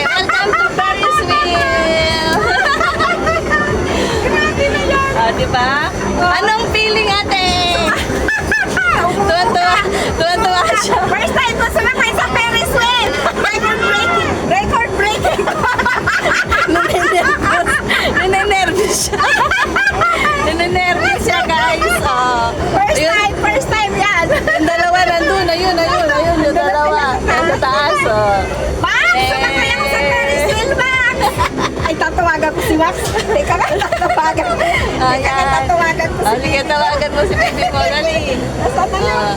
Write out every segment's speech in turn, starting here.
Welcome to Ferris wheel! Grabe na yan. Diba? Anong feeling, ate? Tuwan-tuwa siya. First time ko sumakay sa Ferris wheel. Record breaking. Record breaking. Ninenervous siya. Ninenervous siya, guys. First time yan. Yung dalawa nandun. Ayun, yung dalawa. Nasa taas, Max, sumakay ako sa Ferris wheel, Max. Ay, tatawagan ko si Max. Teka nga, tatawagan ko. Tatawagan ko si Sige, tawagan mo si baby mo. Dali. Nasaan na yun?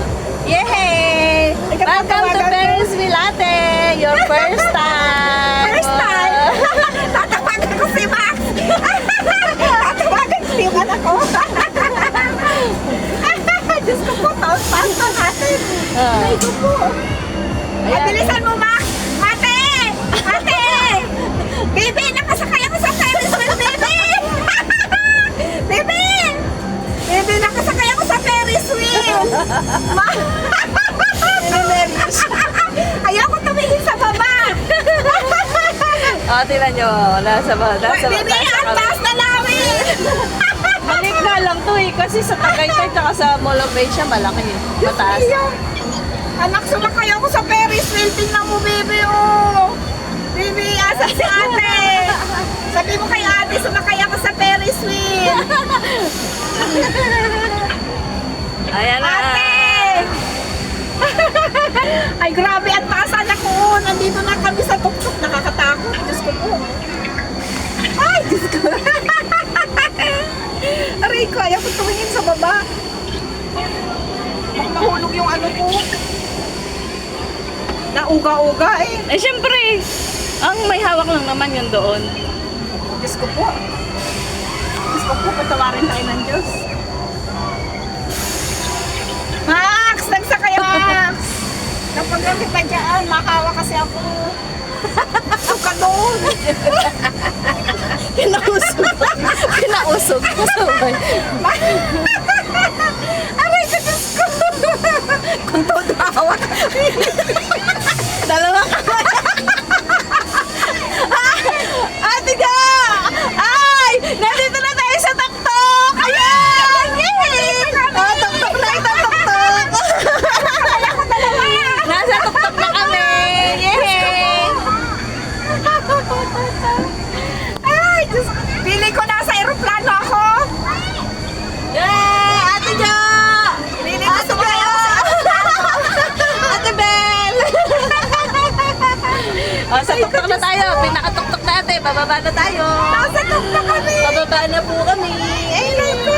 Yay! Welcome to Ferris wheel, ate. Your first time. First time. Tatawagan ko si Max. Tatawagan ko si Max ako. Diyos ko po, taon-taon pa natin. Ay, ko po. Mabilisan mo, Max. Ate! Ate! Baby, nakasakay ako sa Ferris wheel, baby! Baby! Baby, nakasakay ako sa Ferris wheel! Ayoko tumingin sa baba! Tingnan nyo. Nasa Baby, ang taas na namin! Balik nga lang to kasi sa Tagaytay tsaka sa Mall of Asia malaki. Mataas. Anak, sumakay ako sa Ferris wheel. Tingnan mo, baby, oh! Baby, asan si ate? Sabi mo kay ate, sumakay ako sa Ferris wheel. Ayan na. Ate! Ay, grabe, ang taas, anak ko. Nandito na kami sa tuktok. Nakakatakot. Diyos ko po. Ay, Diyos ko. Aray ko, ayaw ko tumingin sa baba. Baka mahulog yung ano ko. Nauga-uga eh. Syempre, ang may hawak lang naman yun doon. Diyos ko po. Diyos ko po, patawarin tayo ng Diyos. Max! Nagsakay ako, Max! Kapag kita dyan, makawa kasi ako. Suka doon. Pinausog. Kasabay. Aray sa Diyos ko! Kung todo hawak. Dalawa ka. Ate ka! Ay! Nandito na tayo sa tuktok! Ayan! Yay! Tuktok na ito, tuktok! Nasa tuktok na kami! Yay! Ay, Diyos ko. Pili ko nasa aeroplano ako. Yay! Ate Jo! Pili ko sumakay ako sa aeroplano. Ate Bel! Sa tuktok na tayo. Pinakatuktok natin. Bababa na tayo. Nasa tuktok kami. Bababa na po kami. Ay, ko.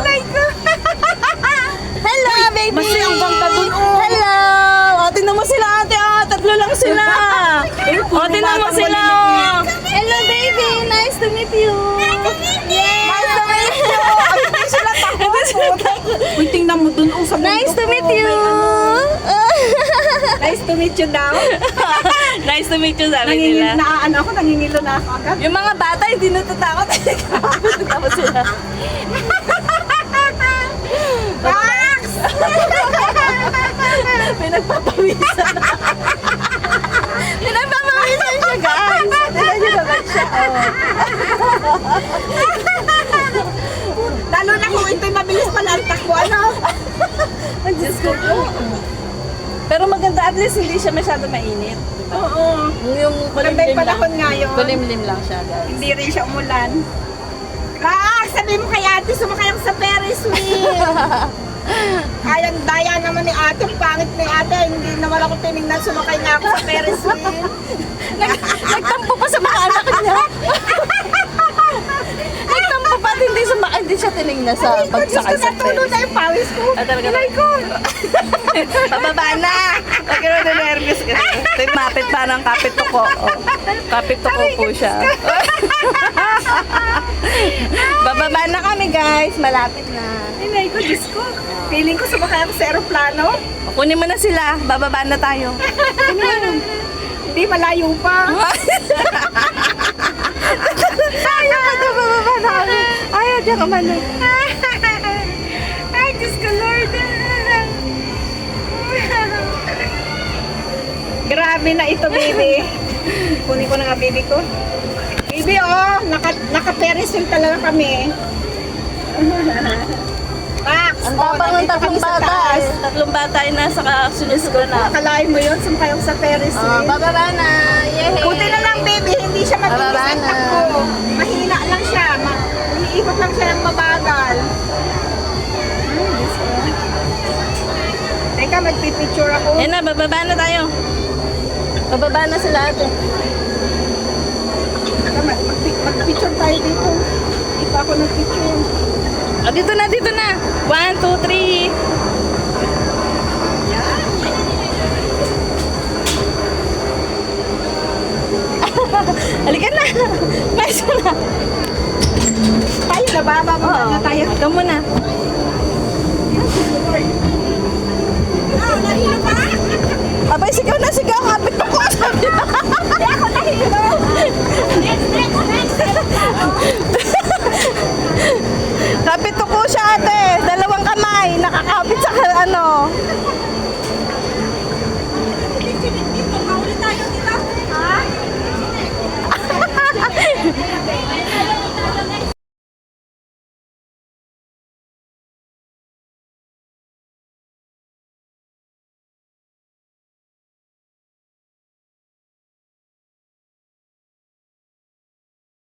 Ay, ko. Hello, baby! Masaya ang bangka dun, oh. Hello! O, tingnan mo sila, ate. O, tatlo lang sila. O, tingnan mo sila. Hello, baby! Nice to meet you. Nice to meet you. Ay, hindi sila takot. Uy, tingnan mo dun. Sa Nice to meet you. Nice to meet you daw. Nice to meet you, sabi nila. Nangingilo na ako agad. Yung mga bata, hindi natatakot. Tingnan mo sila. Max! Pinagpapawisan. Pinagpapawisan siya, guys. Tingnan niyo naman siya. Lalo na kung ito'y mabilis pala ang takbo, ano? Ang Diyos ko po. Pero maganda, at least hindi siya masyado mainit. Oo. Yung Maganda yung panahon ngayon. Kulimlim lang siya, guys. Hindi rin siya umulan. Max, sabi mo kay ate, sumakay ako sa Ferris wheel. Kayang daya naman ni ate, ang pangit ni ate. Hindi naman ako tinignan, sumakay na ako sa Ferris wheel. Nagtampo pa sa mga anak niya. Nagtampo pa at hindi siya tinignan sa pagsakay sa Natulo na yung pawis ko. Talaga. Inay ko. Pababa na! Huwag ka na nervous ka. Mapit pa ng kapituko. Kapituko po siya. Bababa na kami, guys. Malapit na. Inay ko, Diyos ko. Feeling ko sumakay ako sa aeroplano. Kunin mo na sila. Bababa na tayo. Hindi, malayo pa. Ayaw ka na bababa na kami. Ayaw, diyan ka man. Ay, Diyos ko, Lord. Grabe na ito, baby. Kunin ko na nga, baby ko. Baby, oh, naka-Ferris wheel talaga kami. Max, Ang tapang ng nandito tatlong kami sa bata. taas. Tatlong bata ay nasa kasunod-sunod na. Akalain mo yun, sumakay ako sa Ferris wheel. Bababa na. Yehey. Buti na lang, baby, hindi siya mabilis Bababa ang na. takbo. Mahina lang siya. Umiikot lang siya ng mabagal. Diyos ko. Teka, magpipicture ako. Yan na, bababa na tayo. Bababa na sila ate. Teka, magpicture tayo dito. Hindi pa ako nagpicture. Oh, dito na, dito na. 1, 2, 3. Halika na. Mais mo na. Tayo na, bababa na tayo. Ikaw muna. Ah, nahilo pa! Abay, sigaw